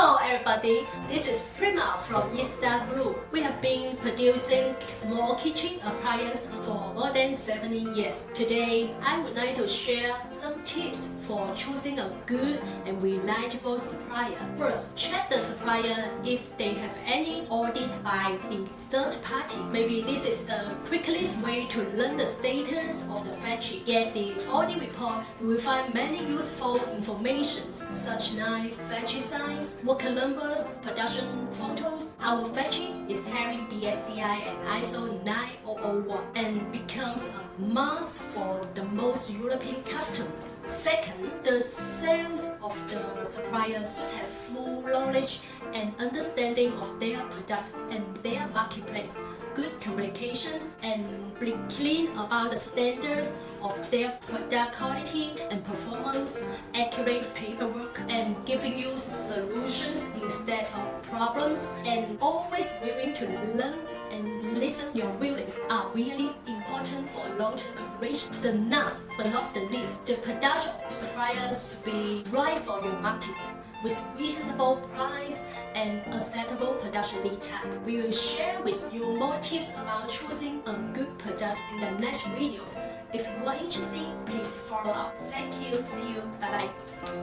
Hello everybody, this is Prima from Easter Group. We have been producing small kitchen appliances for more than 70 years. Today, I would like to share some tips for choosing a good and reliable supplier. First, check the supplier if they have any audit by the third party. Maybe this is the quickest way to learn the status of the factory. Get the audit report, you will find many useful information such as factory size, worker numbers, production photos. Our factory is having BSCI and ISO 9001 and becomes a must for the most European customers. Second, the sales of the supplier should have full knowledge and understanding of their products and their marketplace, good communications, and be clean about the standards of their product quality and performance, accurate paperwork, and giving you solutions instead of problems, and always willing to learn and listen. Your willings are really important for long-term cooperation. The last but not the least, the production of suppliers should be right for your market with reasonable price and acceptable production lead times. We will share with you more tips about choosing a good product in the next videos. If you are interested, please follow up. Thank you. See you. Bye bye.